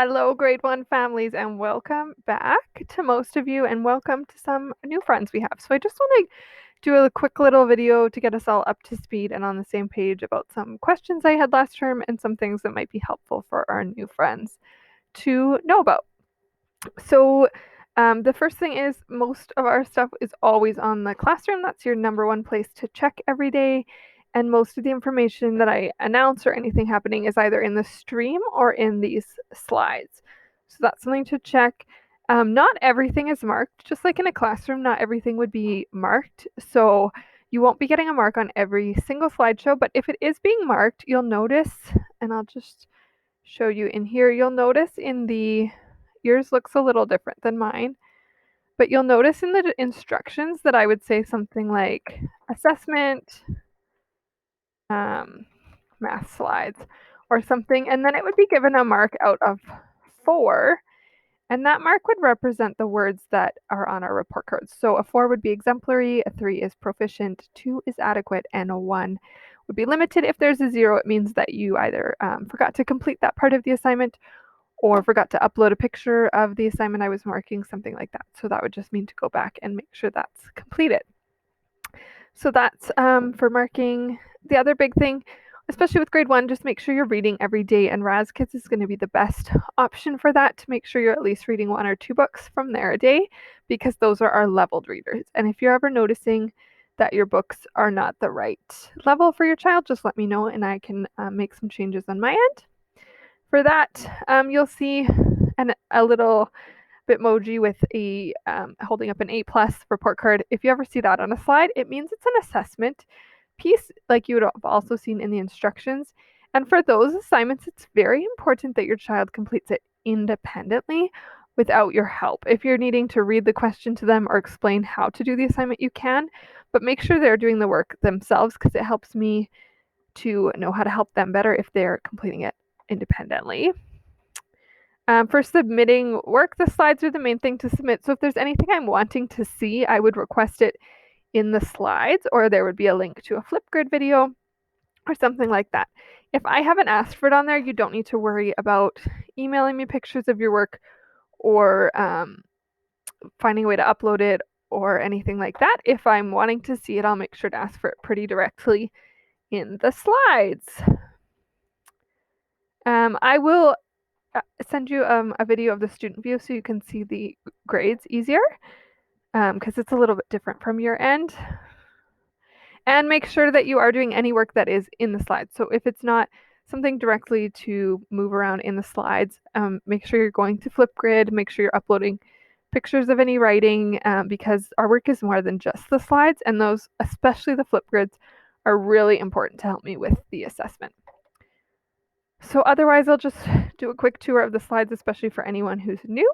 Hello, grade one families, and welcome back to most of you, and welcome to some new friends we have. So, I just want to do a quick little video to get us all up to speed and on the same page about some questions I had last term and some things that might be helpful for our new friends to know about. So, the first thing is most of our stuff is always on the classroom. That's your number one place to check every day. And most of the information that I announce or anything happening is either in the stream or in these slides. So that's something to check. Not everything is marked, just like in a classroom, not everything would be marked. So you won't be getting a mark on every single slideshow, but if it is being marked, you'll notice, and I'll just show you in here, you'll notice in the yours looks a little different than mine, but you'll notice in the instructions that I would say something like assessment, math slides, or something, and then it would be given a mark out of 4, and that mark would represent the words that are on our report cards. So a 4 would be exemplary, a 3 is proficient, 2 is adequate, and a 1 would be limited. If there's a 0, it means that you either forgot to complete that part of the assignment or forgot to upload a picture of the assignment I was marking, something like that. So that would just mean to go back and make sure that's completed. So that's for marking. The other big thing, especially with grade 1, just make sure you're reading every day, and Raz-Kids is going to be the best option for that, to make sure you're at least reading 1 or 2 books from there a day, because those are our leveled readers. And if you're ever noticing that your books are not the right level for your child, just let me know and I can make some changes on my end. For that, you'll see a little Bitmoji with a holding up an A+ report card. If you ever see that on a slide, it means it's an assessment piece, like you would have also seen in the instructions. And for those assignments, it's very important that your child completes it independently without your help. If you're needing to read the question to them or explain how to do the assignment, you can, but make sure they're doing the work themselves, because it helps me to know how to help them better if they're completing it independently. For submitting work, the slides are the main thing to submit. So if there's anything I'm wanting to see, I would request it in the slides, or there would be a link to a Flipgrid video or something like that. If I haven't asked for it on there, you don't need to worry about emailing me pictures of your work or finding a way to upload it or anything like that. If I'm wanting to see it, I'll make sure to ask for it pretty directly in the slides. I will send you a video of the student view so you can see the grades easier, because it's a little bit different from your end. And make sure that you are doing any work that is in the slides. So if it's not something directly to move around in the slides, make sure you're going to Flipgrid, make sure you're uploading pictures of any writing, because our work is more than just the slides, and those, especially the Flipgrids, are really important to help me with the assessment. So otherwise, I'll just do a quick tour of the slides, especially for anyone who's new.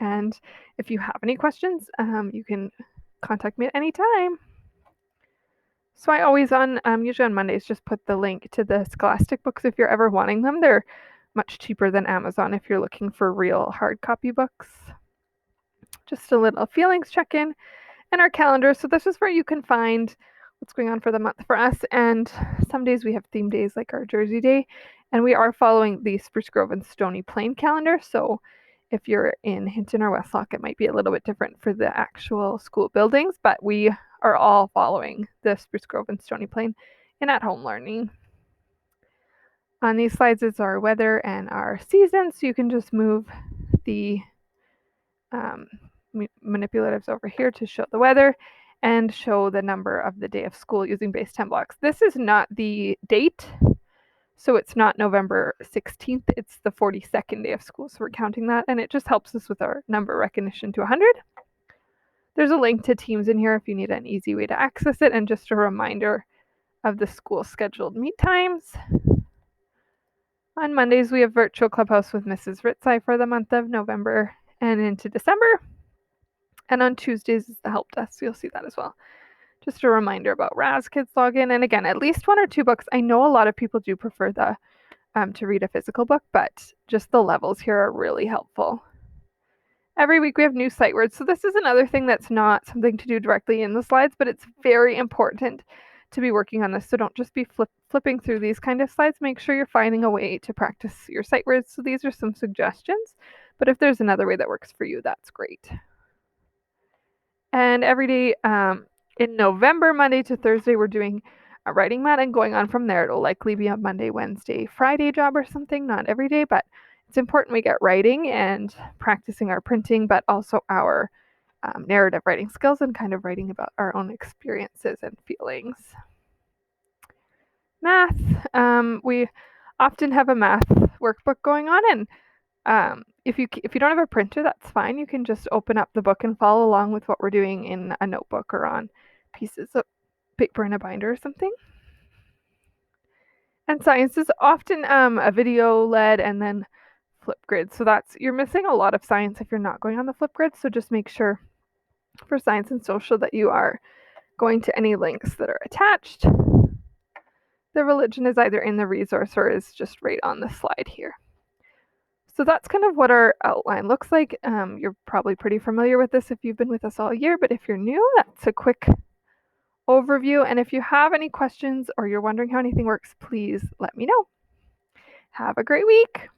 And if you have any questions, you can contact me at any time. So I always usually on Mondays, just put the link to the Scholastic books if you're ever wanting them. They're much cheaper than Amazon if you're looking for real hard copy books. Just a little feelings check-in and our calendar. So this is where you can find what's going on for the month for us. And some days we have theme days like our Jersey Day, and we are following the Spruce Grove and Stony Plain calendar. So if you're in Hinton or Westlock, it might be a little bit different for the actual school buildings, but we are all following the Spruce Grove and Stony Plain in at-home learning. On these slides is our weather and our season, so you can just move the manipulatives over here to show the weather and show the number of the day of school using base 10 blocks. This is not the date, so it's not November 16th, it's the 42nd day of school, so we're counting that, and it just helps us with our number recognition to 100. There's a link to Teams in here if you need an easy way to access it, and just a reminder of the school scheduled meet times. On Mondays, we have virtual clubhouse with Mrs. Ritzai for the month of November and into December. And on Tuesdays is the help desk, so you'll see that as well. Just a reminder about Raz-Kids login. And again, at least 1 or 2 books. I know a lot of people do prefer the to read a physical book, but just the levels here are really helpful. Every week we have new sight words. So this is another thing that's not something to do directly in the slides, but it's very important to be working on this, so don't just be flipping through these kind of slides. Make sure you're finding a way to practice your sight words. So these are some suggestions, but if there's another way that works for you, that's great. And every day in November, Monday to Thursday, we're doing a writing mat, and going on from there, it'll likely be a Monday, Wednesday, Friday job or something, not every day, but it's important we get writing and practicing our printing, but also our narrative writing skills and kind of writing about our own experiences and feelings. Math, we often have a math workbook going on, and if you don't have a printer, that's fine. You can just open up the book and follow along with what we're doing in a notebook or on pieces of paper in a binder or something. And science is often a video led and then Flipgrid. So you're missing a lot of science if you're not going on the Flipgrid. So just make sure for science and social that you are going to any links that are attached. The religion is either in the resource or is just right on the slide here. So that's kind of what our outline looks like. You're probably pretty familiar with this if you've been with us all year, but if you're new, that's a quick overview. And if you have any questions or you're wondering how anything works, please let me know. Have a great week.